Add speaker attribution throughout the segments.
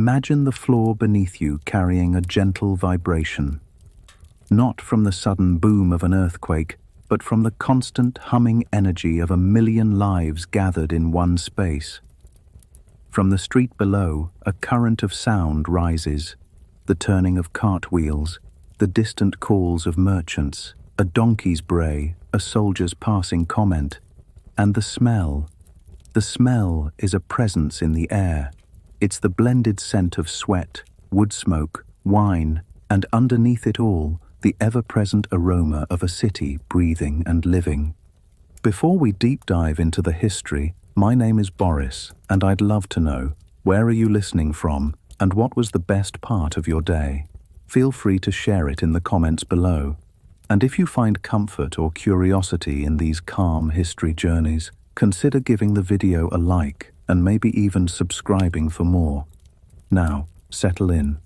Speaker 1: Imagine the floor beneath you carrying a gentle vibration, not from the sudden boom of an earthquake, but from the constant humming energy of 1,000,000 lives gathered in one space. From the street below, a current of sound rises, the turning of cartwheels, the distant calls of merchants, a donkey's bray, a soldier's passing comment, and the smell. The smell is a presence in the air. It's the blended scent of sweat, wood smoke, wine, and underneath it all, the ever-present aroma of a city breathing and living. Before we deep dive into the history, my name is Boris, and I'd love to know, where are you listening from, and what was the best part of your day? Feel free to share it in the comments below. And if you find comfort or curiosity in these calm history journeys, consider giving the video a like and maybe even subscribing for more. Now, settle in.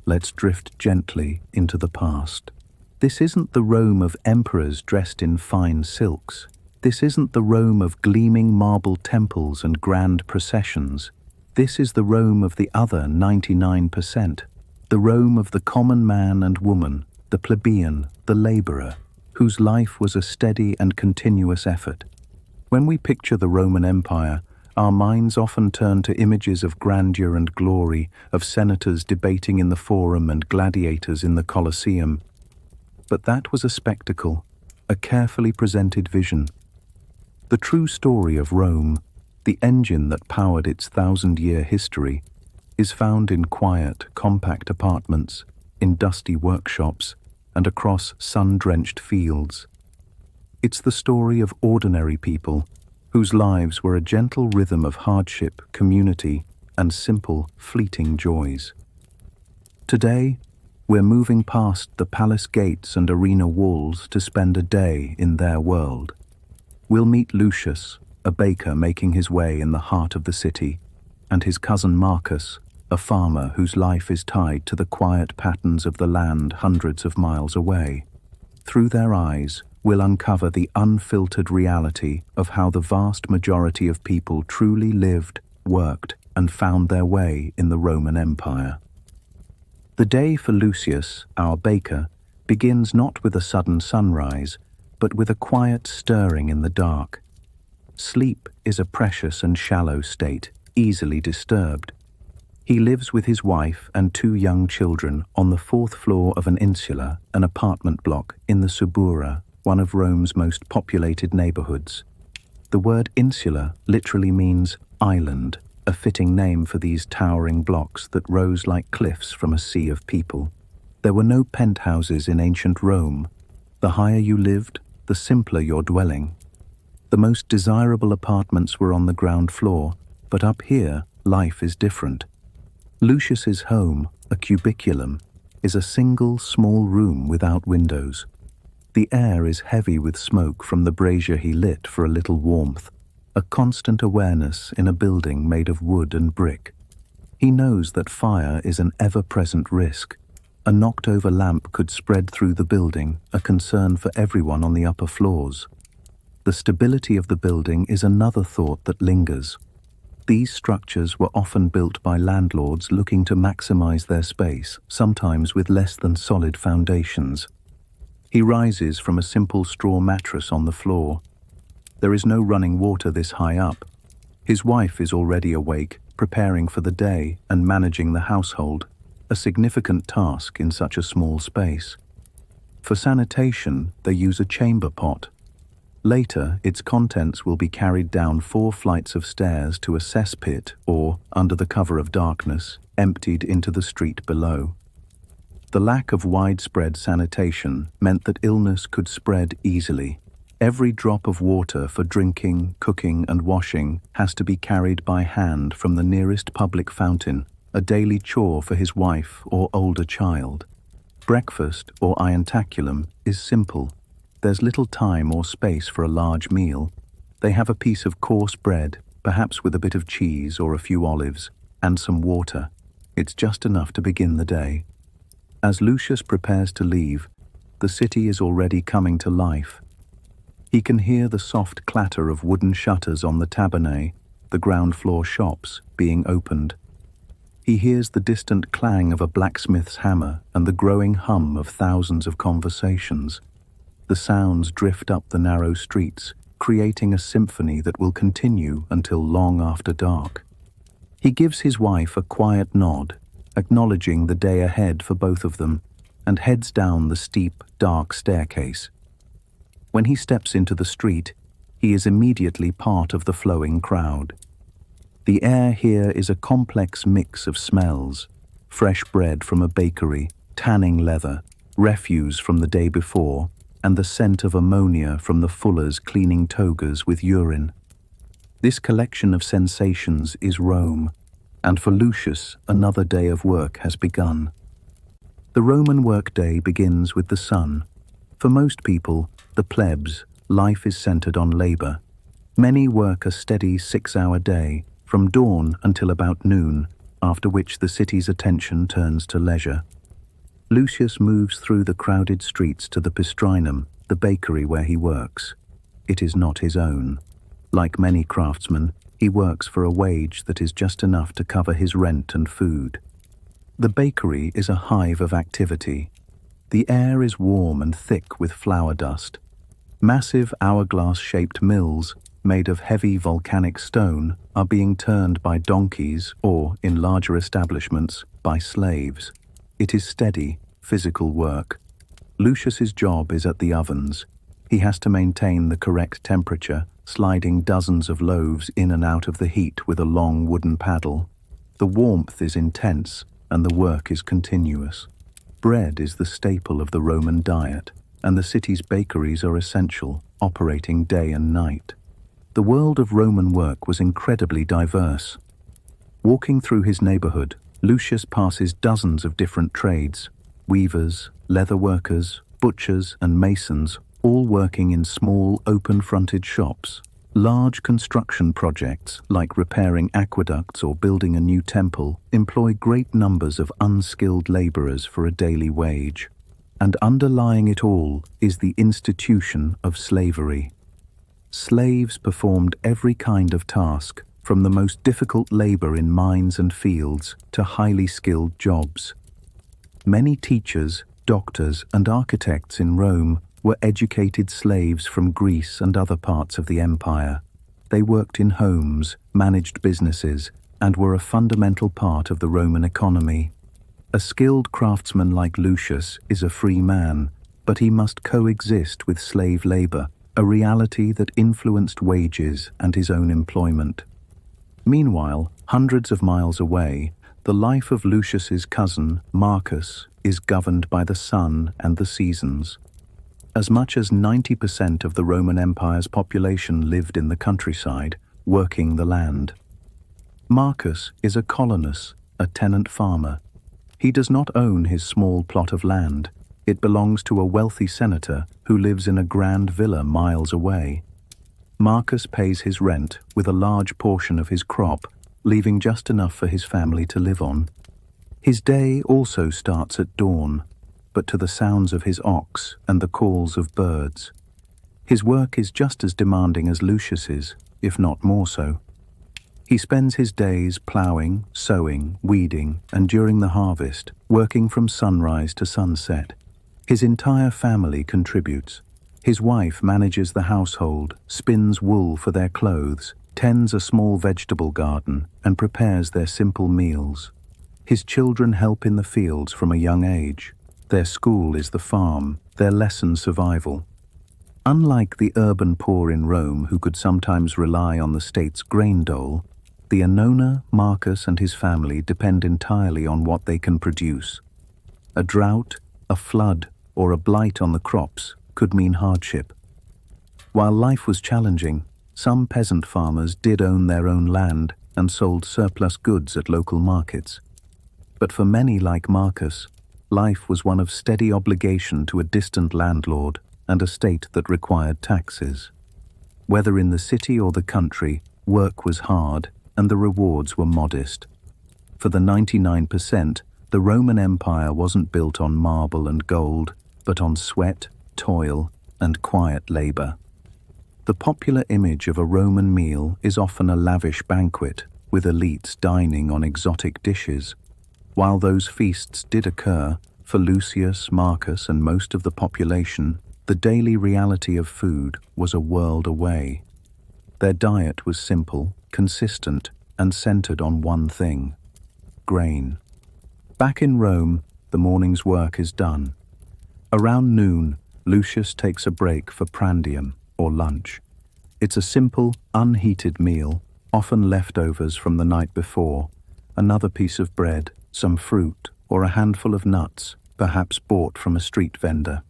Speaker 1: Let's drift gently into the past. This isn't the Rome of emperors dressed in fine silks. This isn't the Rome of gleaming marble temples and grand processions. This is the Rome of the other 99%, the Rome of the common man and woman, the plebeian, the laborer, whose life was a steady and continuous effort. When we picture the Roman Empire, our minds often turn to images of grandeur and glory, of senators debating in the Forum and gladiators in the Colosseum. But that was a spectacle, a carefully presented vision. The true story of Rome, the engine that powered its 1,000-year history, is found in quiet, compact apartments, in dusty workshops, and across sun-drenched fields. It's the story of ordinary people whose lives were a gentle rhythm of hardship, community, and simple, fleeting joys. Today, we're moving past the palace gates and arena walls to spend a day in their world. We'll meet Lucius, a baker making his way in the heart of the city, and his cousin Marcus, a farmer whose life is tied to the quiet patterns of the land hundreds of miles away. Through their eyes, we'll uncover the unfiltered reality of how the vast majority of people truly lived, worked, and found their way in the Roman Empire. The day for Lucius, our baker, begins not with a sudden sunrise, but with a quiet stirring in the dark. Sleep is a precious and shallow state, easily disturbed. He lives with his wife and 2 young children on the 4th floor of an insula, an apartment block in the Suburra, one of Rome's most populated neighborhoods. The word insula literally means island, a fitting name for these towering blocks that rose like cliffs from a sea of people. There were no penthouses in ancient Rome. The higher you lived, the simpler your dwelling. The most desirable apartments were on the ground floor, but up here, life is different. Lucius's home, a cubiculum, is a single small room without windows. The air is heavy with smoke from the brazier he lit for a little warmth, a constant awareness in a building made of wood and brick. He knows that fire is an ever-present risk. A knocked-over lamp could spread through the building, a concern for everyone on the upper floors. The stability of the building is another thought that lingers. These structures were often built by landlords looking to maximize their space, sometimes with less than solid foundations. He rises from a simple straw mattress on the floor. There is no running water this high up. His wife is already awake, preparing for the day and managing the household, a significant task in such a small space. For sanitation, they use a chamber pot. Later, its contents will be carried down 4 flights of stairs to a cesspit or, under the cover of darkness, emptied into the street below. The lack of widespread sanitation meant that illness could spread easily. Every drop of water for drinking, cooking, and washing has to be carried by hand from the nearest public fountain, a daily chore for his wife or older child. Breakfast, or ientaculum, is simple. There's little time or space for a large meal. They have a piece of coarse bread, perhaps with a bit of cheese or a few olives, and some water. It's just enough to begin the day. As Lucius prepares to leave, the city is already coming to life. He can hear the soft clatter of wooden shutters on the tabernae, the ground floor shops, being opened. He hears the distant clang of a blacksmith's hammer and the growing hum of thousands of conversations. The sounds drift up the narrow streets, creating a symphony that will continue until long after dark. He gives his wife a quiet nod, acknowledging the day ahead for both of them, and heads down the steep, dark staircase. When he steps into the street, he is immediately part of the flowing crowd. The air here is a complex mix of smells: fresh bread from a bakery, tanning leather, refuse from the day before, and the scent of ammonia from the fullers cleaning togas with urine. This collection of sensations is Rome, and for Lucius, another day of work has begun. The Roman workday begins with the sun. For most people, the plebs, life is centered on labor. Many work a steady 6-hour day, from dawn until about noon, after which the city's attention turns to leisure. Lucius moves through the crowded streets to the Pistrinum, the bakery where he works. It is not his own. Like many craftsmen, he works for a wage that is just enough to cover his rent and food. The bakery is a hive of activity. The air is warm and thick with flour dust. Massive hourglass-shaped mills, made of heavy volcanic stone, are being turned by donkeys or, in larger establishments, by slaves. It is steady, physical work. Lucius's job is at the ovens. He has to maintain the correct temperature, sliding dozens of loaves in and out of the heat with a long wooden paddle. The warmth is intense, and the work is continuous. Bread is the staple of the Roman diet, and the city's bakeries are essential, operating day and night. The world of Roman work was incredibly diverse. Walking through his neighborhood, Lucius passes dozens of different trades: weavers, leather workers, butchers, and masons, all working in small, open-fronted shops. Large construction projects, like repairing aqueducts or building a new temple, employ great numbers of unskilled laborers for a daily wage. And underlying it all is the institution of slavery. Slaves performed every kind of task, from the most difficult labor in mines and fields to highly skilled jobs. Many teachers, doctors, and architects in Rome were educated slaves from Greece and other parts of the empire. They worked in homes, managed businesses, and were a fundamental part of the Roman economy. A skilled craftsman like Lucius is a free man, but he must coexist with slave labor, a reality that influenced wages and his own employment. Meanwhile, hundreds of miles away, the life of Lucius's cousin, Marcus, is governed by the sun and the seasons. As much as 90% of the Roman Empire's population lived in the countryside, working the land. Marcus is a colonus, a tenant farmer. He does not own his small plot of land. It belongs to a wealthy senator who lives in a grand villa miles away. Marcus pays his rent with a large portion of his crop, leaving just enough for his family to live on. His day also starts at dawn, but to the sounds of his ox and the calls of birds. His work is just as demanding as Lucius's, if not more so. He spends his days ploughing, sowing, weeding, and during the harvest, working from sunrise to sunset. His entire family contributes. His wife manages the household, spins wool for their clothes, tends a small vegetable garden, and prepares their simple meals. His children help in the fields from a young age. Their school is the farm, their lesson survival. Unlike the urban poor in Rome who could sometimes rely on the state's grain dole, the Annona, Marcus, and his family depend entirely on what they can produce. A drought, a flood, or a blight on the crops could mean hardship. While life was challenging, some peasant farmers did own their own land and sold surplus goods at local markets. But for many like Marcus, life was one of steady obligation to a distant landlord and a state that required taxes. Whether in the city or the country, work was hard and the rewards were modest. For the 99%, the Roman Empire wasn't built on marble and gold, but on sweat, toil, and quiet labor. The popular image of a Roman meal is often a lavish banquet, with elites dining on exotic dishes. While those feasts did occur, for Lucius, Marcus, and most of the population, the daily reality of food was a world away. Their diet was simple, consistent, and centered on one thing: grain. Back in Rome, the morning's work is done. Around noon, Lucius takes a break for prandium, or lunch. It's a simple, unheated meal, often leftovers from the night before, another piece of bread, some fruit, or a handful of nuts, perhaps bought from a street vendor.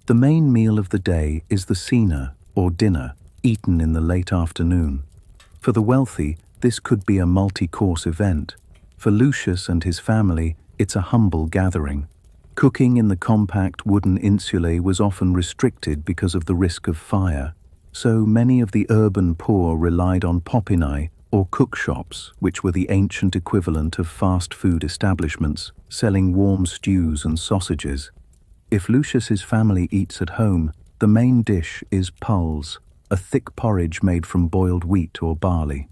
Speaker 1: The main meal of the day is the cena, or dinner, eaten in the late afternoon. For the wealthy, this could be a multi-course event. For Lucius and his family, it's a humble gathering. Cooking in the compact wooden insulae was often restricted because of the risk of fire, so many of the urban poor relied on popinae, or cookshops, which were the ancient equivalent of fast food establishments, selling warm stews and sausages. If Lucius's family eats at home, the main dish is pulse, a thick porridge made from boiled wheat or barley.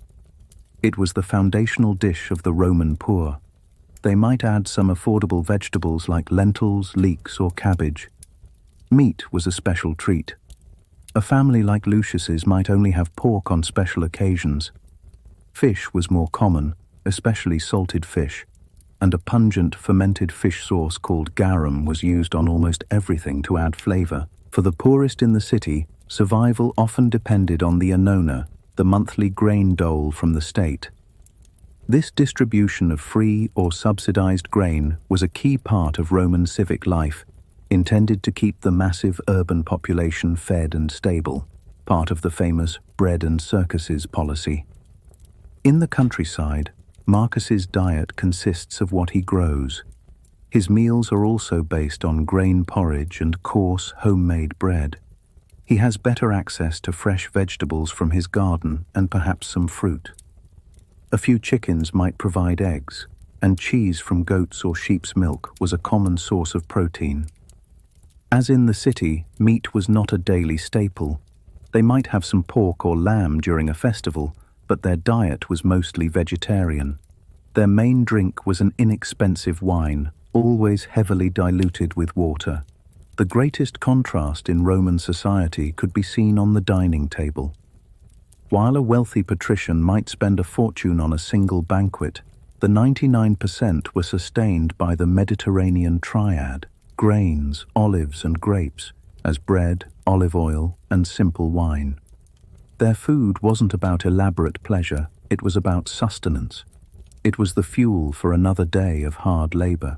Speaker 1: It was the foundational dish of the Roman poor. They might add some affordable vegetables like lentils, leeks, or cabbage. Meat was a special treat. A family like Lucius's might only have pork on special occasions. Fish was more common, especially salted fish, and a pungent fermented fish sauce called garum was used on almost everything to add flavor. For the poorest in the city, survival often depended on the annona, the monthly grain dole from the state. This distribution of free or subsidized grain was a key part of Roman civic life, intended to keep the massive urban population fed and stable, part of the famous bread and circuses policy. In the countryside, Marcus's diet consists of what he grows. His meals are also based on grain porridge and coarse, homemade bread. He has better access to fresh vegetables from his garden and perhaps some fruit. A few chickens might provide eggs, and cheese from goats or sheep's milk was a common source of protein. As in the city, meat was not a daily staple. They might have some pork or lamb during a festival, but their diet was mostly vegetarian. Their main drink was an inexpensive wine, always heavily diluted with water. The greatest contrast in Roman society could be seen on the dining table. While a wealthy patrician might spend a fortune on a single banquet, the 99% were sustained by the Mediterranean triad: grains, olives, and grapes, as bread, olive oil, and simple wine. Their food wasn't about elaborate pleasure, it was about sustenance. It was the fuel for another day of hard labor.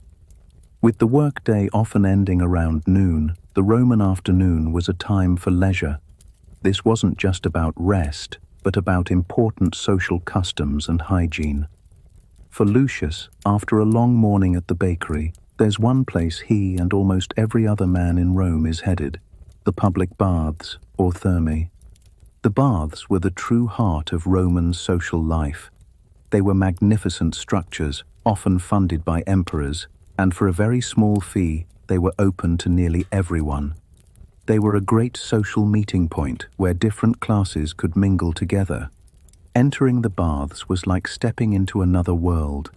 Speaker 1: With the workday often ending around noon, the Roman afternoon was a time for leisure. This wasn't just about rest, but about important social customs and hygiene. For Lucius, after a long morning at the bakery, there's one place he and almost every other man in Rome is headed: the public baths, or thermae. The baths were the true heart of Roman social life. They were magnificent structures, often funded by emperors, and for a very small fee, they were open to nearly everyone. They were a great social meeting point where different classes could mingle together. Entering the baths was like stepping into another world.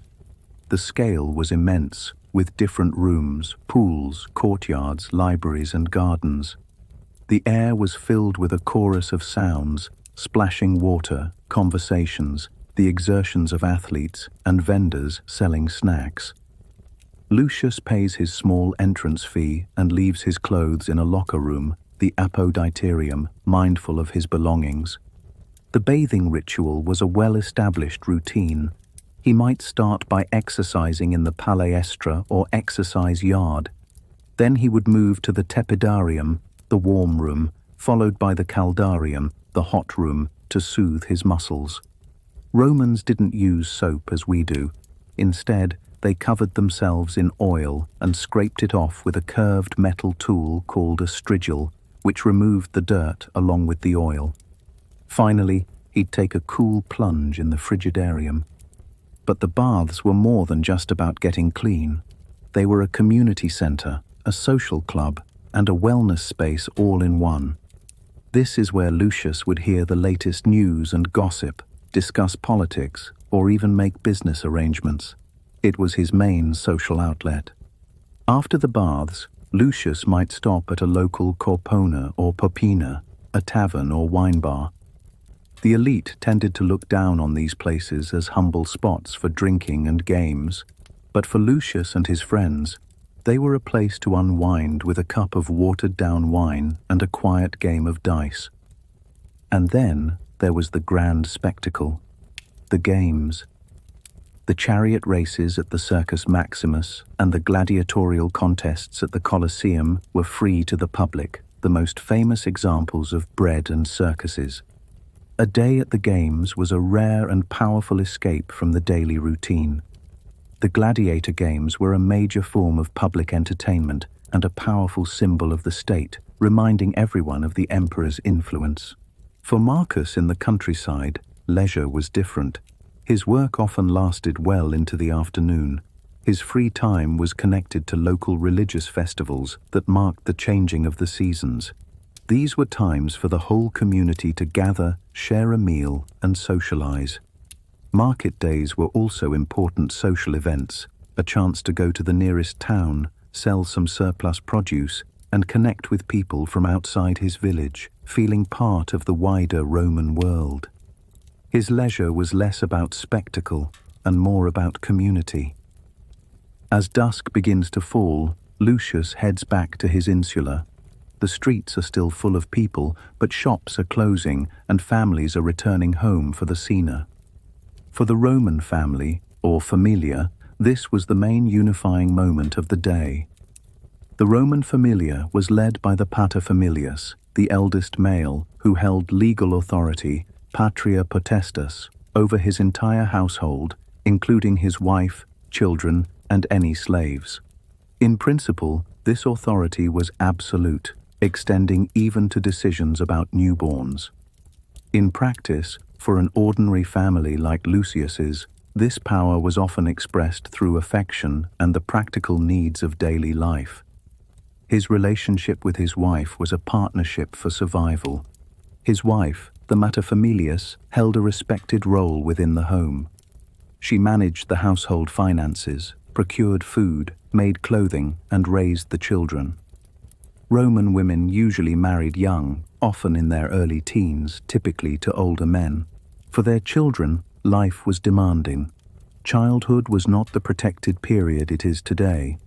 Speaker 1: The scale was immense, with different rooms, pools, courtyards, libraries, and gardens. The air was filled with a chorus of sounds: splashing water, conversations, the exertions of athletes, and vendors selling snacks. Lucius pays his small entrance fee and leaves his clothes in a locker room, the apoditerium, mindful of his belongings. The bathing ritual was a well-established routine. He might start by exercising in the palaestra or exercise yard. Then he would move to the tepidarium, the warm room, followed by the caldarium, the hot room, to soothe his muscles. Romans didn't use soap as we do. Instead, they covered themselves in oil and scraped it off with a curved metal tool called a strigil, which removed the dirt along with the oil. Finally, he'd take a cool plunge in the frigidarium. But the baths were more than just about getting clean. They were a community center, a social club, and a wellness space all in one. This is where Lucius would hear the latest news and gossip, discuss politics, or even make business arrangements. It was his main social outlet. After the baths, Lucius might stop at a local corpona or popina, a tavern or wine bar. The elite tended to look down on these places as humble spots for drinking and games, but for Lucius and his friends, they were a place to unwind with a cup of watered-down wine and a quiet game of dice. And then there was the grand spectacle, the games. The chariot races at the Circus Maximus and the gladiatorial contests at the Colosseum were free to the public, the most famous examples of bread and circuses. A day at the games was a rare and powerful escape from the daily routine. The gladiator games were a major form of public entertainment and a powerful symbol of the state, reminding everyone of the emperor's influence. For Marcus in the countryside, leisure was different. His work often lasted well into the afternoon. His free time was connected to local religious festivals that marked the changing of the seasons. These were times for the whole community to gather, share a meal, and socialize. Market days were also important social events, a chance to go to the nearest town, sell some surplus produce, and connect with people from outside his village, feeling part of the wider Roman world. His leisure was less about spectacle and more about community. As dusk begins to fall, Lucius heads back to his insula. The streets are still full of people, but shops are closing and families are returning home for the cena. For the Roman family, or familia, this was the main unifying moment of the day. The Roman familia was led by the paterfamilias, the eldest male, who held legal authority, patria potestas, over his entire household, including his wife, children, and any slaves. In principle, this authority was absolute, extending even to decisions about newborns. In practice, for an ordinary family like Lucius's, this power was often expressed through affection and the practical needs of daily life. His relationship with his wife was a partnership for survival. His wife, the materfamilias, held a respected role within the home. She managed the household finances, procured food, made clothing, and raised the children. Roman women usually married young, often in their early teens, typically to older men. For their children, life was demanding. Childhood was not the protected period it is today.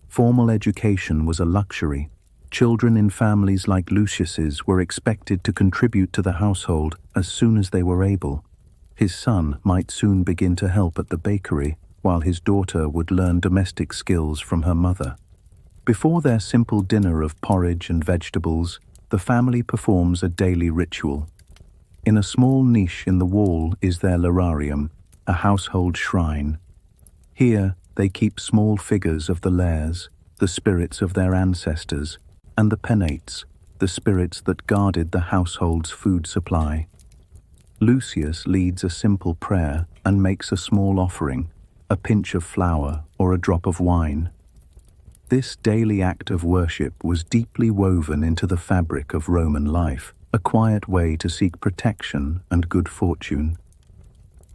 Speaker 1: Formal education was a luxury. Children in families like Lucius's were expected to contribute to the household as soon as they were able. His son might soon begin to help at the bakery, while his daughter would learn domestic skills from her mother. Before their simple dinner of porridge and vegetables, the family performs a daily ritual. In a small niche in the wall is their lararium, a household shrine. Here they keep small figures of the lares, the spirits of their ancestors, and the penates, the spirits that guarded the household's food supply. Lucius leads a simple prayer and makes a small offering, a pinch of flour or a drop of wine. This daily act of worship was deeply woven into the fabric of Roman life, a quiet way to seek protection and good fortune.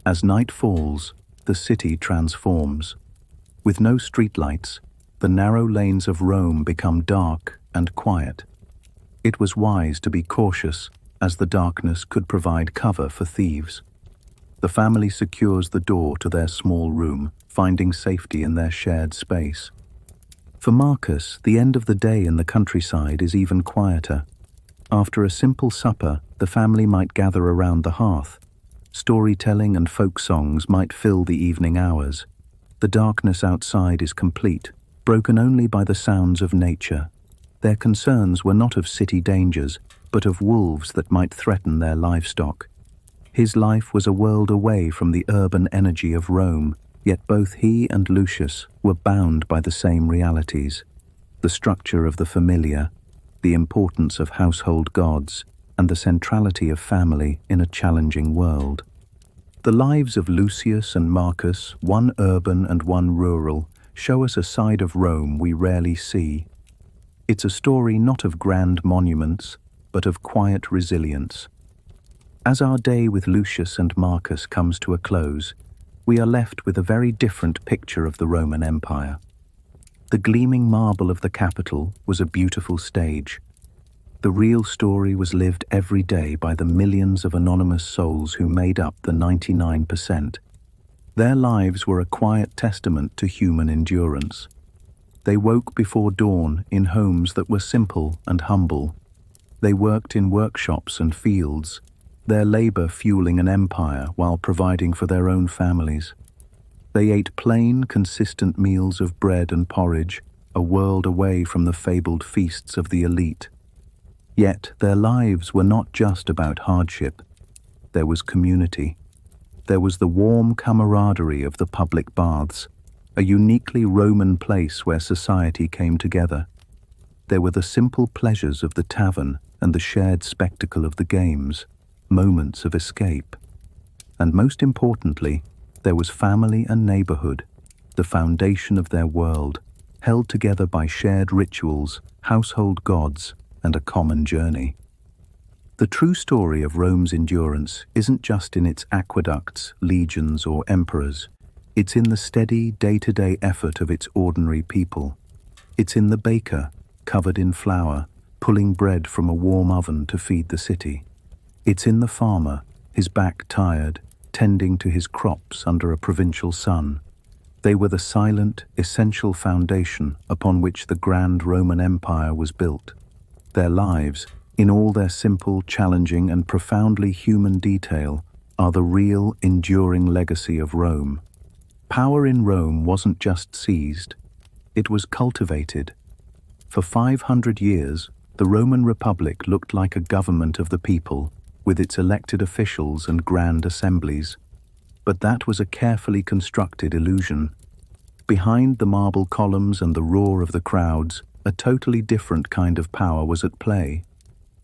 Speaker 1: As night falls, the city transforms. With no streetlights, the narrow lanes of Rome become dark and quiet. It was wise to be cautious, as the darkness could provide cover for thieves. The family secures the door to their small room, finding safety in their shared space. For Marcus, the end of the day in the countryside is even quieter. After a simple supper, the family might gather around the hearth. Storytelling and folk songs might fill the evening hours. The darkness outside is complete, broken only by the sounds of nature. Their concerns were not of city dangers, but of wolves that might threaten their livestock. His life was a world away from the urban energy of Rome, yet both he and Lucius were bound by the same realities: the structure of the familia, the importance of household gods, and the centrality of family in a challenging world. The lives of Lucius and Marcus, one urban and one rural, show us a side of Rome we rarely see. It's a story not of grand monuments, but of quiet resilience. As our day with Lucius and Marcus comes to a close, we are left with a very different picture of the Roman Empire. The gleaming marble of the Capitol was a beautiful stage. The real story was lived every day by the millions of anonymous souls who made up the 99%. Their lives were a quiet testament to human endurance. They woke before dawn in homes that were simple and humble. They worked in workshops and fields, their labor fueling an empire while providing for their own families. They ate plain, consistent meals of bread and porridge, a world away from the fabled feasts of the elite. Yet their lives were not just about hardship. There was community. There was the warm camaraderie of the public baths, a uniquely Roman place where society came together. There were the simple pleasures of the tavern and the shared spectacle of the games, moments of escape. And most importantly, there was family and neighborhood, the foundation of their world, held together by shared rituals, household gods, and a common journey. The true story of Rome's endurance isn't just in its aqueducts, legions, or emperors. It's in the steady, day-to-day effort of its ordinary people. It's in the baker, covered in flour, pulling bread from a warm oven to feed the city. It's in the farmer, his back tired, tending to his crops under a provincial sun. They were the silent, essential foundation upon which the grand Roman Empire was built. Their lives, in all their simple, challenging, and profoundly human detail, are the real, enduring legacy of Rome. Power in Rome wasn't just seized, it was cultivated. For 500 years, the Roman Republic looked like a government of the people, with its elected officials and grand assemblies. But that was a carefully constructed illusion. Behind the marble columns and the roar of the crowds, a totally different kind of power was at play.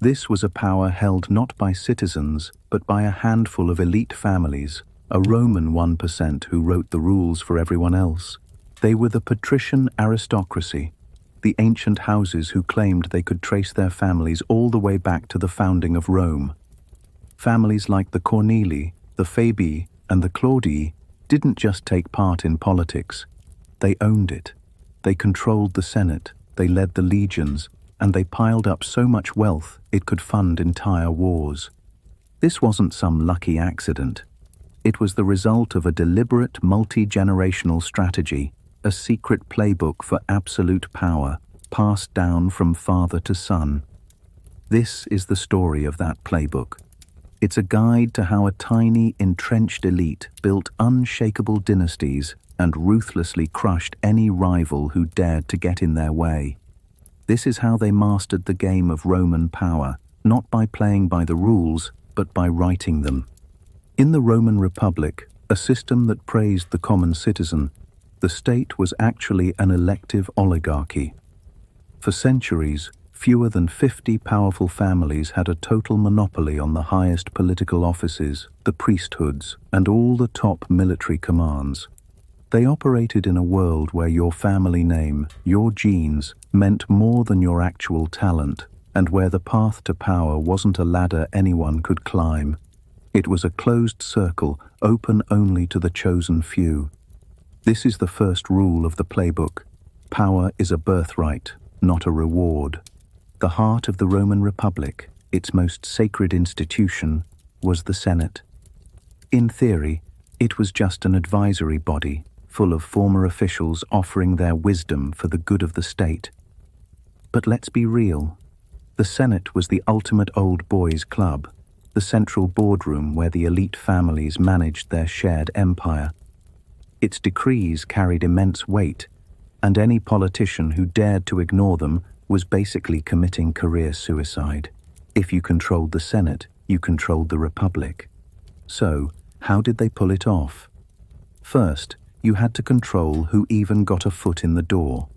Speaker 1: This was a power held not by citizens, but by a handful of elite families, a Roman 1% who wrote the rules for everyone else. They were the patrician aristocracy, the ancient houses who claimed they could trace their families all the way back to the founding of Rome. Families like the Cornelii, the Fabii, and the Claudii didn't just take part in politics. They owned it. They controlled the Senate, they led the legions, and they piled up so much wealth it could fund entire wars. This wasn't some lucky accident. It was the result of a deliberate multi-generational strategy, a secret playbook for absolute power, passed down from father to son. This is the story of that playbook. It's a guide to how a tiny, entrenched elite built unshakable dynasties and ruthlessly crushed any rival who dared to get in their way. This is how they mastered the game of Roman power, not by playing by the rules, but by writing them. In the Roman Republic, a system that praised the common citizen, the state was actually an elective oligarchy. For centuries, fewer than 50 powerful families had a total monopoly on the highest political offices, the priesthoods, and all the top military commands. They operated in a world where your family name, your genes, meant more than your actual talent, and where the path to power wasn't a ladder anyone could climb. It was a closed circle, open only to the chosen few. This is the first rule of the playbook. Power is a birthright, not a reward. The heart of the Roman Republic, its most sacred institution, was the Senate. In theory, it was just an advisory body, full of former officials offering their wisdom for the good of the state. But let's be real. The Senate was the ultimate old boys' club, the central boardroom where the elite families managed their shared empire. Its decrees carried immense weight, and any politician who dared to ignore them was basically committing career suicide. If you controlled the Senate, you controlled the Republic. So, how did they pull it off? First, you had to control who even got a foot in the door.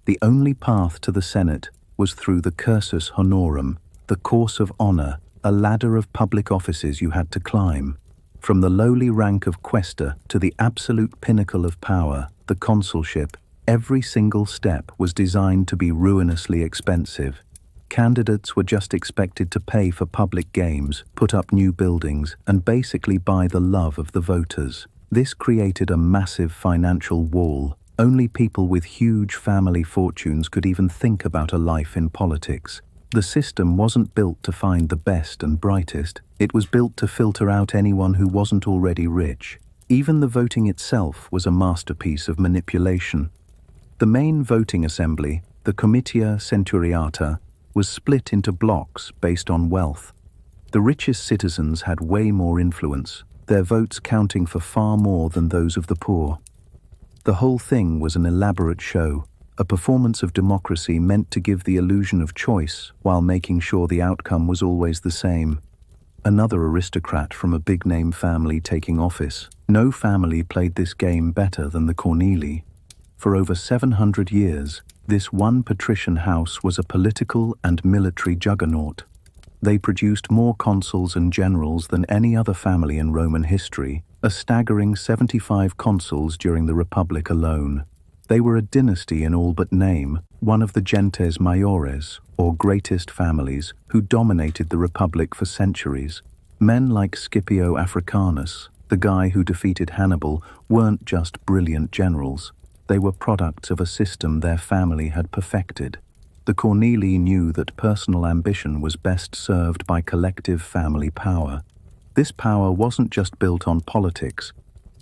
Speaker 1: The only path to the Senate was through the cursus honorum, the course of honor, a ladder of public offices you had to climb. From the lowly rank of quaestor to the absolute pinnacle of power, the consulship, every single step was designed to be ruinously expensive. Candidates were just expected to pay for public games, put up new buildings, and basically buy the love of the voters. This created a massive financial wall. Only people with huge family fortunes could even think about a life in politics. The system wasn't built to find the best and brightest. It was built to filter out anyone who wasn't already rich. Even the voting itself was a masterpiece of manipulation. The main voting assembly, the Comitia Centuriata, was split into blocks based on wealth. The richest citizens had way more influence, their votes counting for far more than those of the poor. The whole thing was an elaborate show, a performance of democracy meant to give the illusion of choice while making sure the outcome was always the same. Another aristocrat from a big-name family taking office. No family played this game better than the Corneli. For over 700 years, this one patrician house was a political and military juggernaut. They produced more consuls and generals than any other family in Roman history, a staggering 75 consuls during the Republic alone. They were a dynasty in all but name, one of the gentes maiores, or greatest families, who dominated the Republic for centuries. Men like Scipio Africanus, the guy who defeated Hannibal, weren't just brilliant generals. They were products of a system their family had perfected. The Corneli knew that personal ambition was best served by collective family power. This power wasn't just built on politics.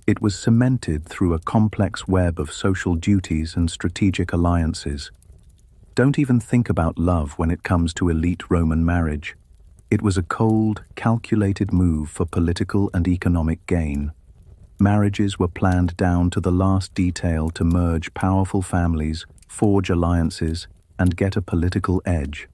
Speaker 1: It was cemented through a complex web of social duties and strategic alliances. Don't even think about love when it comes to elite Roman marriage. It was a cold, calculated move for political and economic gain. Marriages were planned down to the last detail to merge powerful families, forge alliances, and get a political edge.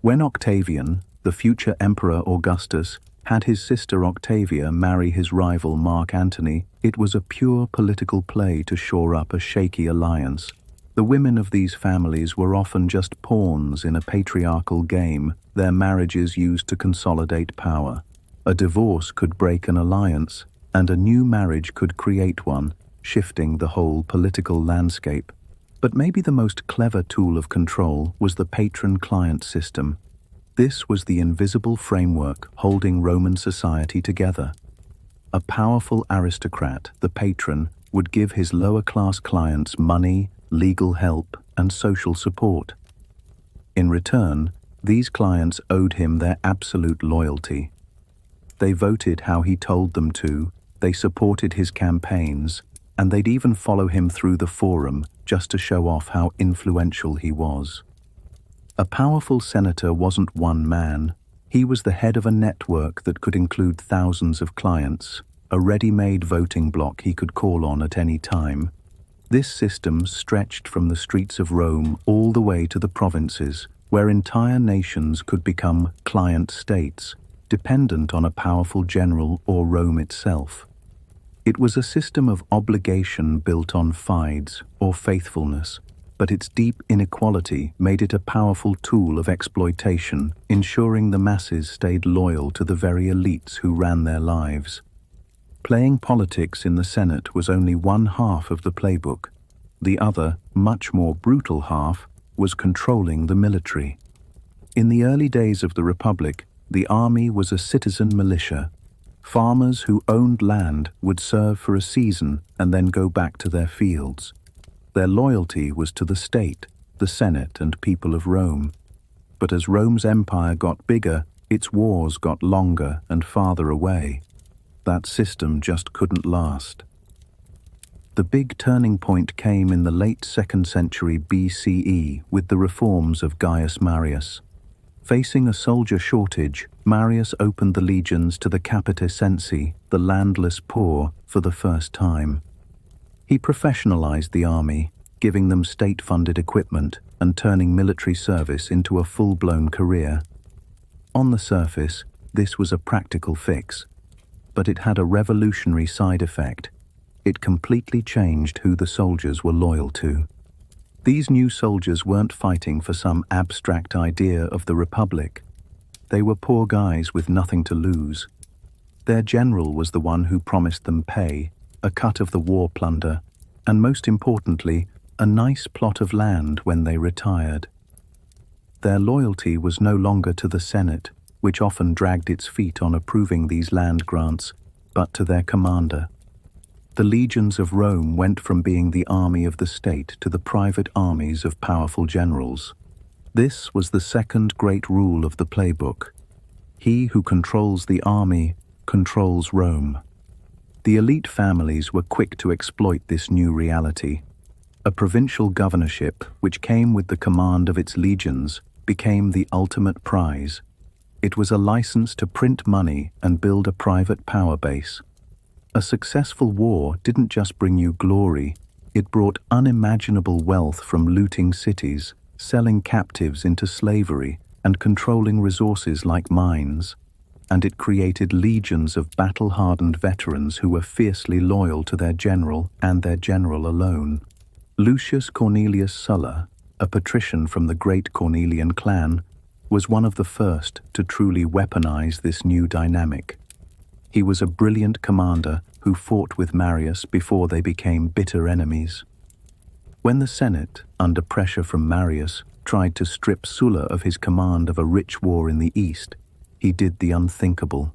Speaker 1: When Octavian, the future Emperor Augustus, had his sister Octavia marry his rival Mark Antony, it was a pure political play to shore up a shaky alliance. The women of these families were often just pawns in a patriarchal game, their marriages used to consolidate power. A divorce could break an alliance, and a new marriage could create one, shifting the whole political landscape. But maybe the most clever tool of control was the patron-client system. This was the invisible framework holding Roman society together. A powerful aristocrat, the patron, would give his lower-class clients money, legal help, and social support. In return, these clients owed him their absolute loyalty. They voted how he told them to, they supported his campaigns, and they'd even follow him through the forum just to show off how influential he was. A powerful senator wasn't one man. He was the head of a network that could include thousands of clients, a ready-made voting bloc he could call on at any time. This system stretched from the streets of Rome all the way to the provinces, where entire nations could become client states, dependent on a powerful general or Rome itself. It was a system of obligation built on fides, or faithfulness, but its deep inequality made it a powerful tool of exploitation, ensuring the masses stayed loyal to the very elites who ran their lives. Playing politics in the Senate was only one half of the playbook. The other, much more brutal half, was controlling the military. In the early days of the Republic, the army was a citizen militia. Farmers who owned land would serve for a season and then go back to their fields. Their loyalty was to the state, the Senate, and people of Rome. But as Rome's empire got bigger, its wars got longer and farther away. That system just couldn't last. The big turning point came in the late 2nd century BCE with the reforms of Gaius Marius. Facing a soldier shortage, Marius opened the legions to the capite censi, the landless poor, for the first time. He professionalized the army, giving them state-funded equipment and turning military service into a full-blown career. On the surface, this was a practical fix, but it had a revolutionary side effect. It completely changed who the soldiers were loyal to. These new soldiers weren't fighting for some abstract idea of the Republic. They were poor guys with nothing to lose. Their general was the one who promised them pay, a cut of the war plunder, and most importantly, a nice plot of land when they retired. Their loyalty was no longer to the Senate, which often dragged its feet on approving these land grants, but to their commander. The legions of Rome went from being the army of the state to the private armies of powerful generals. This was the second great rule of the playbook. He who controls the army controls Rome. The elite families were quick to exploit this new reality. A provincial governorship, which came with the command of its legions, became the ultimate prize. It was a license to print money and build a private power base. A successful war didn't just bring you glory, it brought unimaginable wealth from looting cities, selling captives into slavery, and controlling resources like mines. And it created legions of battle-hardened veterans who were fiercely loyal to their general and their general alone. Lucius Cornelius Sulla, a patrician from the great Cornelian clan, was one of the first to truly weaponize this new dynamic. He was a brilliant commander who fought with Marius before they became bitter enemies. When the Senate, under pressure from Marius, tried to strip Sulla of his command of a rich war in the east, he did the unthinkable.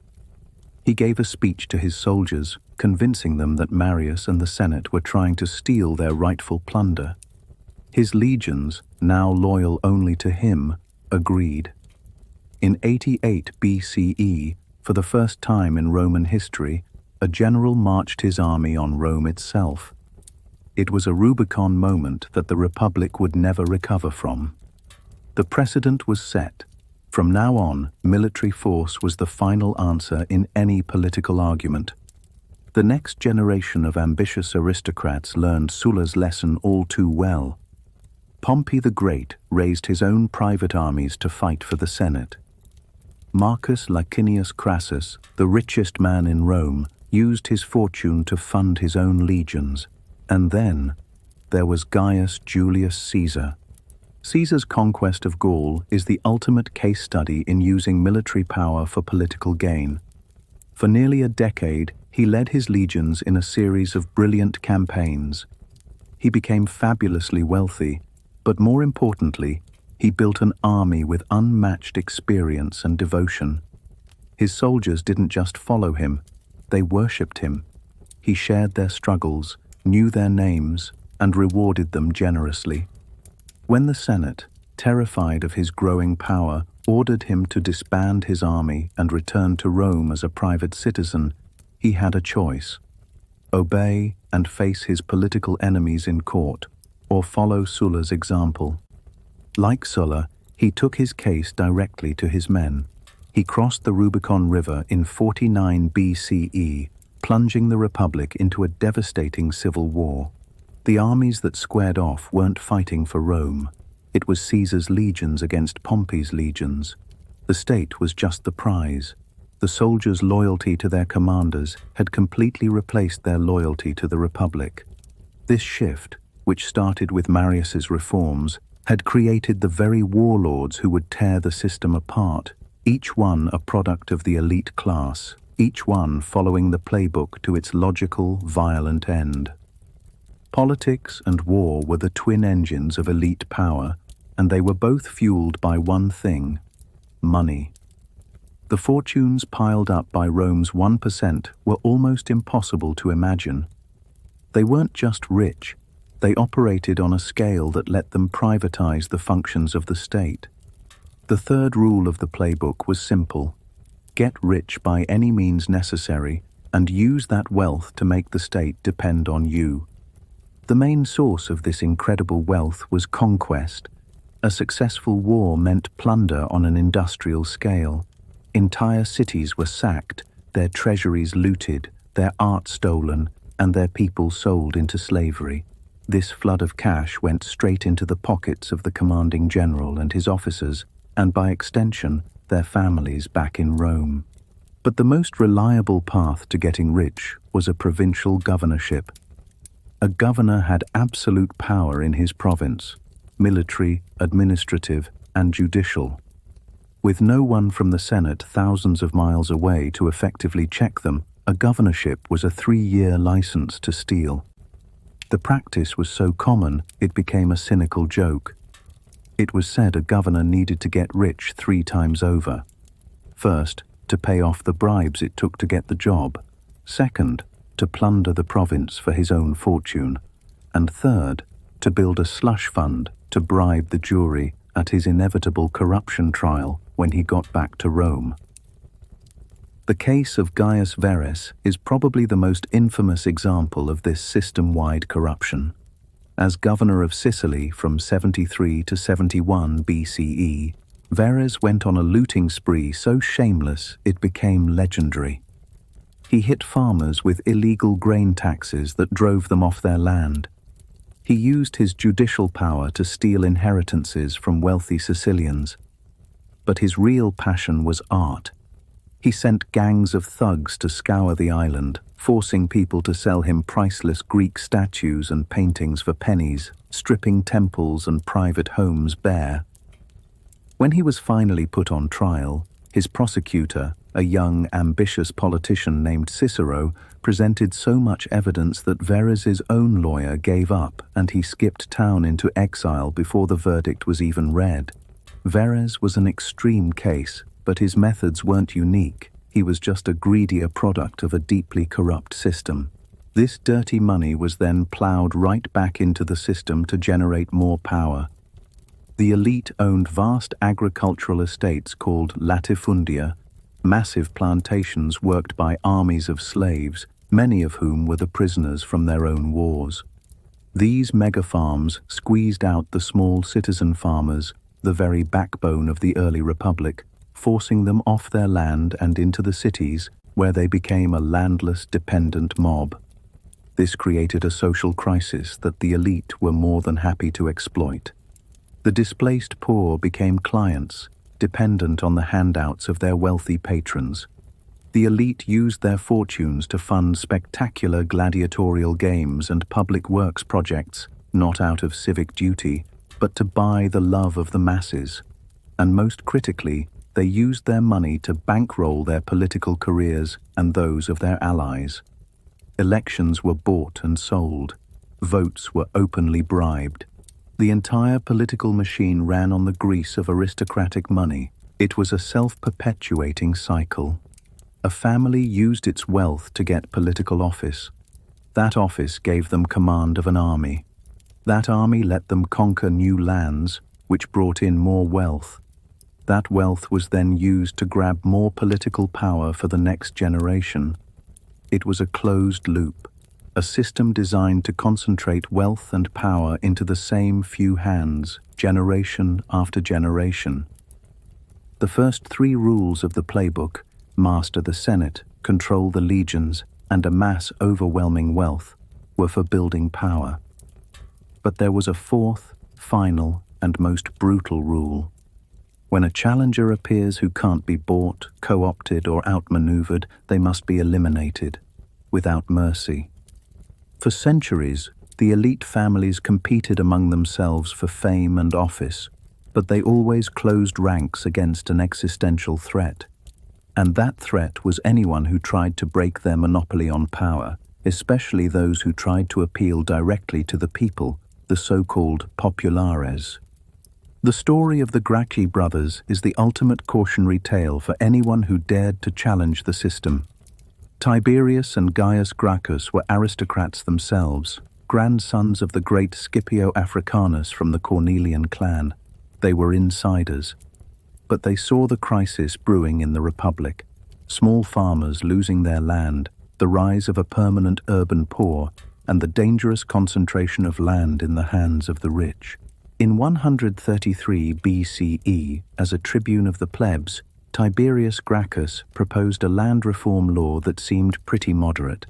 Speaker 1: He gave a speech to his soldiers, convincing them that Marius and the Senate were trying to steal their rightful plunder. His legions, now loyal only to him, agreed. In 88 BCE, for the first time in Roman history, a general marched his army on Rome itself. It was a Rubicon moment that the Republic would never recover from. The precedent was set. From now on, military force was the final answer in any political argument. The next generation of ambitious aristocrats learned Sulla's lesson all too well. Pompey the Great raised his own private armies to fight for the Senate. Marcus Licinius Crassus, the richest man in Rome, used his fortune to fund his own legions. And then, there was Gaius Julius Caesar. Caesar's conquest of Gaul is the ultimate case study in using military power for political gain. For nearly a decade, he led his legions in a series of brilliant campaigns. He became fabulously wealthy, but more importantly, he built an army with unmatched experience and devotion. His soldiers didn't just follow him, they worshipped him. He shared their struggles, knew their names, and rewarded them generously. When the Senate, terrified of his growing power, ordered him to disband his army and return to Rome as a private citizen, he had a choice: obey and face his political enemies in court, or follow Sulla's example. Like Sulla, he took his case directly to his men. He crossed the Rubicon River in 49 BCE, plunging the Republic into a devastating civil war. The armies that squared off weren't fighting for Rome. It was Caesar's legions against Pompey's legions. The state was just the prize. The soldiers' loyalty to their commanders had completely replaced their loyalty to the Republic. This shift, which started with Marius's reforms, had created the very warlords who would tear the system apart, each one a product of the elite class, each one following the playbook to its logical, violent end. Politics and war were the twin engines of elite power, and they were both fueled by one thing: money. The fortunes piled up by Rome's 1% were almost impossible to imagine. They weren't just rich, they operated on a scale that let them privatize the functions of the state. The third rule of the playbook was simple: get rich by any means necessary and use that wealth to make the state depend on you. The main source of this incredible wealth was conquest. A successful war meant plunder on an industrial scale. Entire cities were sacked, their treasuries looted, their art stolen, and their people sold into slavery. This flood of cash went straight into the pockets of the commanding general and his officers, and by extension, their families back in Rome. But the most reliable path to getting rich was a provincial governorship. A governor had absolute power in his province, military, administrative, and judicial. With no one from the Senate thousands of miles away to effectively check them, a governorship was a 3-year license to steal. The practice was so common, it became a cynical joke. It was said a governor needed to get rich 3 times over. First, to pay off the bribes it took to get the job. Second, to plunder the province for his own fortune, and third, to build a slush fund to bribe the jury at his inevitable corruption trial when he got back to Rome. The case of Gaius Verres is probably the most infamous example of this system-wide corruption. As governor of Sicily from 73 to 71 BCE, Verres went on a looting spree so shameless it became legendary. He hit farmers with illegal grain taxes that drove them off their land. He used his judicial power to steal inheritances from wealthy Sicilians. But his real passion was art. He sent gangs of thugs to scour the island, forcing people to sell him priceless Greek statues and paintings for pennies, stripping temples and private homes bare. When he was finally put on trial, his prosecutor, a young, ambitious politician named Cicero, presented so much evidence that Verres's own lawyer gave up and he skipped town into exile before the verdict was even read. Verres was an extreme case, but his methods weren't unique. He was just a greedier product of a deeply corrupt system. This dirty money was then plowed right back into the system to generate more power. The elite owned vast agricultural estates called latifundia, massive plantations worked by armies of slaves, many of whom were the prisoners from their own wars. These mega-farms squeezed out the small citizen farmers, the very backbone of the early republic, forcing them off their land and into the cities, where they became a landless, dependent mob. This created a social crisis that the elite were more than happy to exploit. The displaced poor became clients, dependent on the handouts of their wealthy patrons. The elite used their fortunes to fund spectacular gladiatorial games and public works projects, not out of civic duty, but to buy the love of the masses. And most critically, they used their money to bankroll their political careers and those of their allies. Elections were bought and sold. Votes were openly bribed. The entire political machine ran on the grease of aristocratic money. It was a self-perpetuating cycle. A family used its wealth to get political office. That office gave them command of an army. That army let them conquer new lands, which brought in more wealth. That wealth was then used to grab more political power for the next generation. It was a closed loop, a system designed to concentrate wealth and power into the same few hands, generation after generation. The first 3 rules of the playbook, master the Senate, control the legions, and amass overwhelming wealth, were for building power. But there was a 4th, final, and most brutal rule. When a challenger appears who can't be bought, co-opted, or outmaneuvered, they must be eliminated, without mercy. For centuries, the elite families competed among themselves for fame and office, but they always closed ranks against an existential threat. And that threat was anyone who tried to break their monopoly on power, especially those who tried to appeal directly to the people, the so-called populares. The story of the Gracchi brothers is the ultimate cautionary tale for anyone who dared to challenge the system. Tiberius and Gaius Gracchus were aristocrats themselves, grandsons of the great Scipio Africanus from the Cornelian clan. They were insiders. But they saw the crisis brewing in the Republic, small farmers losing their land, the rise of a permanent urban poor, and the dangerous concentration of land in the hands of the rich. In 133 BCE, as a tribune of the plebs, Tiberius Gracchus proposed a land reform law that seemed pretty moderate.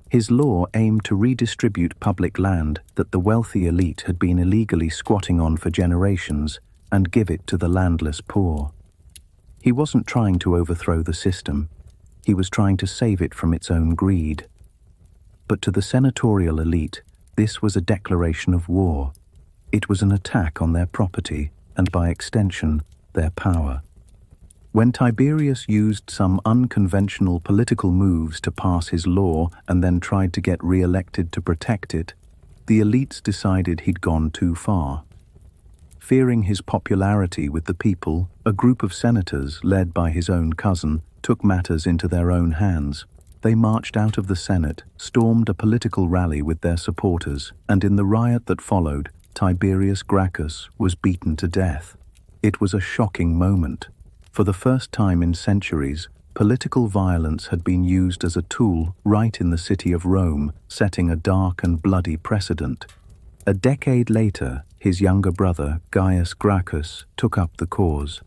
Speaker 1: His law aimed to redistribute public land that the wealthy elite had been illegally squatting on for generations and give it to the landless poor. He wasn't trying to overthrow the system. He was trying to save it from its own greed. But to the senatorial elite, this was a declaration of war. It was an attack on their property and, by extension, their power. When Tiberius used some unconventional political moves to pass his law and then tried to get re-elected to protect it, the elites decided he'd gone too far. Fearing his popularity with the people, a group of senators, led by his own cousin, took matters into their own hands. They marched out of the Senate, stormed a political rally with their supporters, and in the riot that followed, Tiberius Gracchus was beaten to death. It was a shocking moment. For the first time in centuries, political violence had been used as a tool right in the city of Rome, setting a dark and bloody precedent. A decade later, his younger brother, Gaius Gracchus, took up the cause.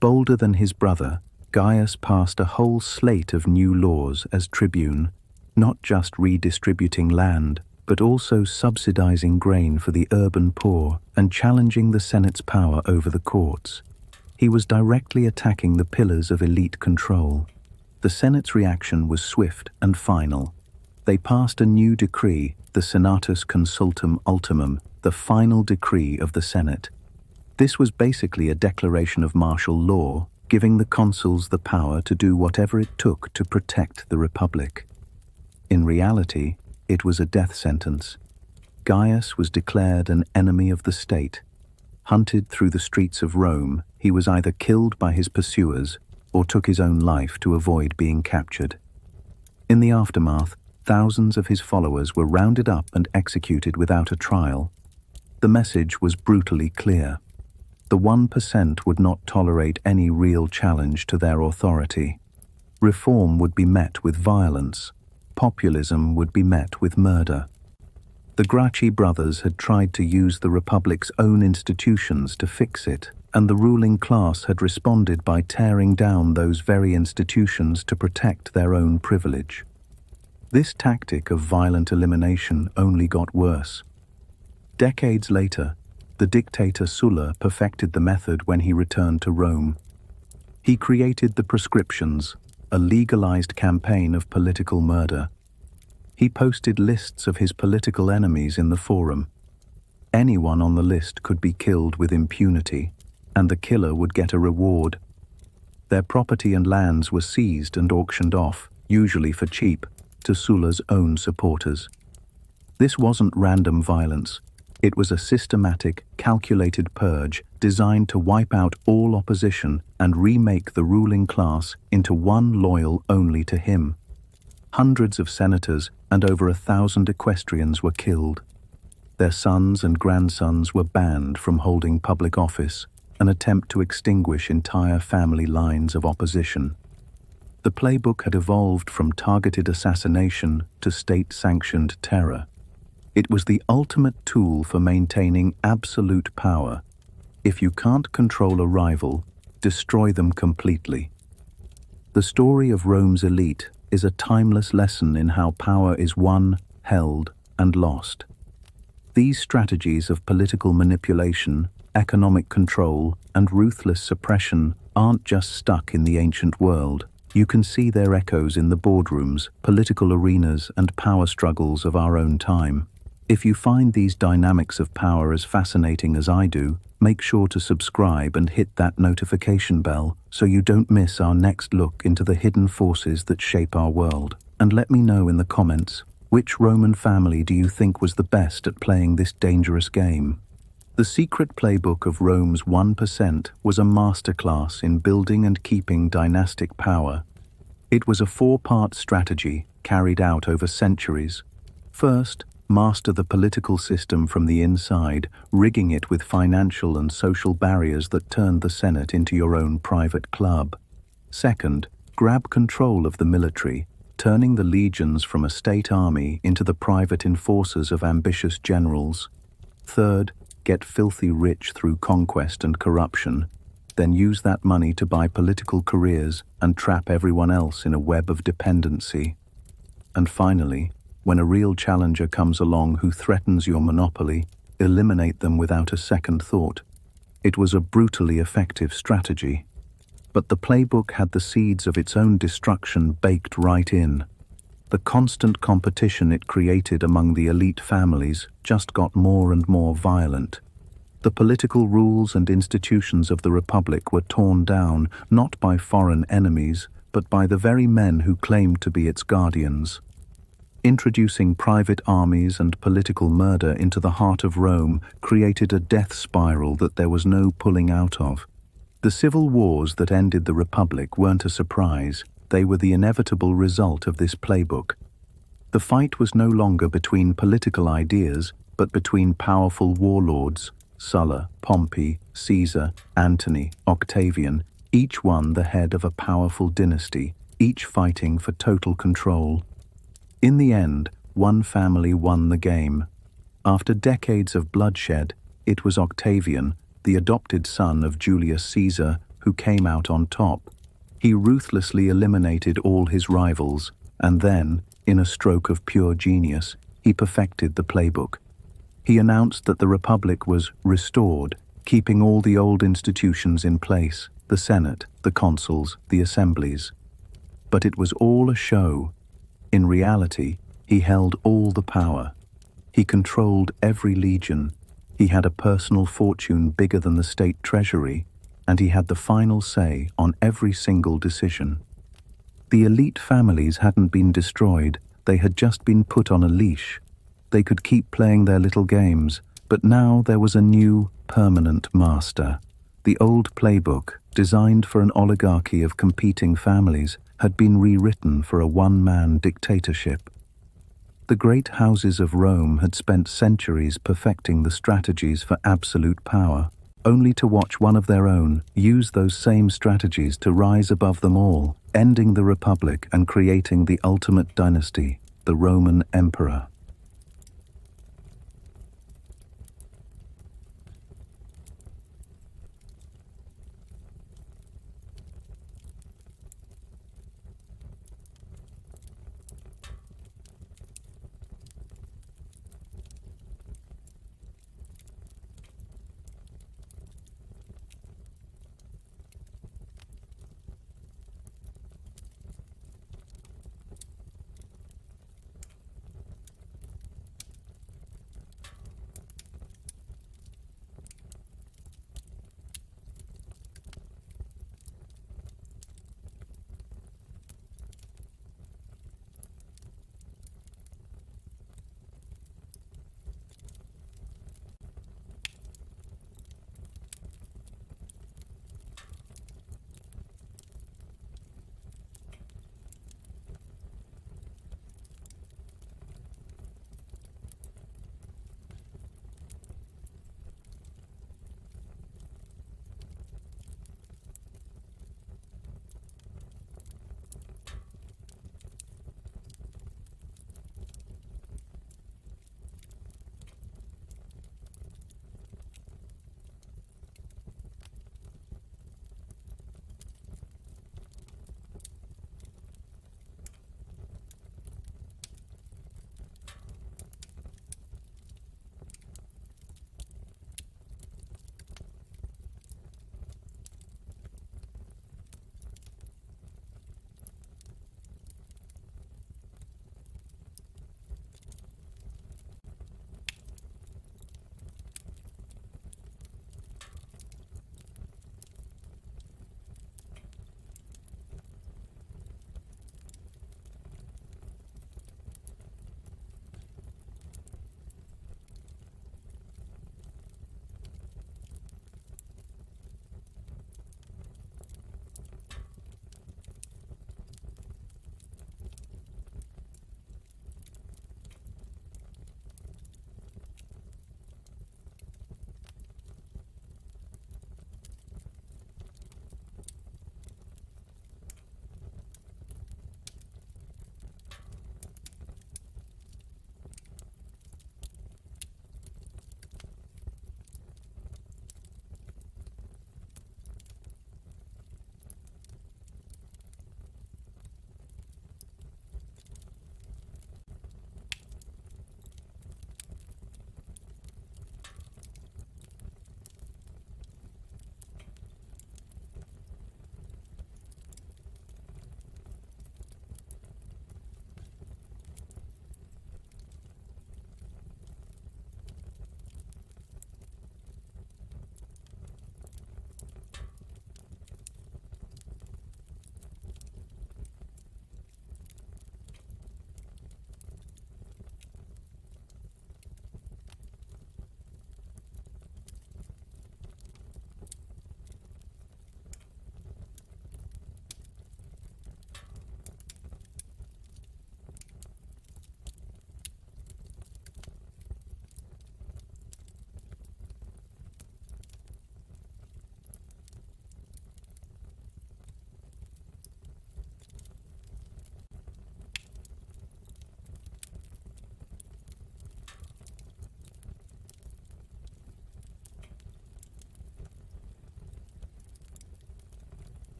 Speaker 1: Bolder than his brother, Gaius passed a whole slate of new laws as tribune, not just redistributing land, but also subsidizing grain for the urban poor and challenging the Senate's power over the courts. He was directly attacking the pillars of elite control. The Senate's reaction was swift and final. They passed a new decree, the Senatus Consultum Ultimum, the final decree of the Senate. This was basically a declaration of martial law, giving the consuls the power to do whatever it took to protect the Republic. In reality, it was a death sentence. Gaius was declared an enemy of the state. Hunted through the streets of Rome, he was either killed by his pursuers or took his own life to avoid being captured. In the aftermath, thousands of his followers were rounded up and executed without a trial. The message was brutally clear. The 1% would not tolerate any real challenge to their authority. Reform would be met with violence. Populism would be met with murder. The Gracchi brothers had tried to use the Republic's own institutions to fix it, and the ruling class had responded by tearing down those very institutions to protect their own privilege. This tactic of violent elimination only got worse. Decades later, the dictator Sulla perfected the method when he returned to Rome. He created the proscriptions, a legalized campaign of political murder. He posted lists of his political enemies in the forum. Anyone on the list could be killed with impunity, and the killer would get a reward. Their property and lands were seized and auctioned off, usually for cheap, to Sulla's own supporters. This wasn't random violence. It was a systematic, calculated purge designed to wipe out all opposition and remake the ruling class into one loyal only to him. Hundreds of senators and over 1,000 equestrians were killed. Their sons and grandsons were banned from holding public office, an attempt to extinguish entire family lines of opposition. The playbook had evolved from targeted assassination to state-sanctioned terror. It was the ultimate tool for maintaining absolute power. If you can't control a rival, destroy them completely. The story of Rome's elite is a timeless lesson in how power is won, held, and lost. These strategies of political manipulation, economic control, and ruthless suppression aren't just stuck in the ancient world. You can see their echoes in the boardrooms, political arenas, and power struggles of our own time. If you find these dynamics of power as fascinating as I do, make sure to subscribe and hit that notification bell so you don't miss our next look into the hidden forces that shape our world. And let me know in the comments, which Roman family do you think was the best at playing this dangerous game? The secret playbook of Rome's 1% was a masterclass in building and keeping dynastic power. It was a 4-part strategy carried out over centuries. First, master the political system from the inside, rigging it with financial and social barriers that turned the Senate into your own private club. Second, grab control of the military, turning the legions from a state army into the private enforcers of ambitious generals. Third, get filthy rich through conquest and corruption, then use that money to buy political careers and trap everyone else in a web of dependency. And finally, when a real challenger comes along who threatens your monopoly, eliminate them without a second thought. It was a brutally effective strategy. But the playbook had the seeds of its own destruction baked right in. The constant competition it created among the elite families just got more and more violent. The political rules and institutions of the Republic were torn down not by foreign enemies, but by the very men who claimed to be its guardians. Introducing private armies and political murder into the heart of Rome created a death spiral that there was no pulling out of. The civil wars that ended the Republic weren't a surprise. they were the inevitable result of this playbook. The fight was no longer between political ideas, but between powerful warlords: Sulla, Pompey, Caesar, Antony, Octavian, each one the head of a powerful dynasty, each fighting for total control. In the end, one family won the game. After decades of bloodshed, it was Octavian, the adopted son of Julius Caesar, who came out on top. He ruthlessly eliminated all his rivals, and then, in a stroke of pure genius, he perfected the playbook. He announced that the Republic was restored, keeping all the old institutions in place: the Senate, the consuls, the assemblies. But it was all a show. In reality, he held all the power. He controlled every legion. He had a personal fortune bigger than the state treasury, and he had the final say on every single decision. The elite families hadn't been destroyed, they had just been put on a leash. They could keep playing their little games, but now there was a new, permanent master. The old playbook, designed for an oligarchy of competing families, had been rewritten for a one-man dictatorship. The great houses of Rome had spent centuries perfecting the strategies for absolute power, only to watch one of their own use those same strategies to rise above them all, ending the Republic and creating the ultimate dynasty, the Roman Emperor.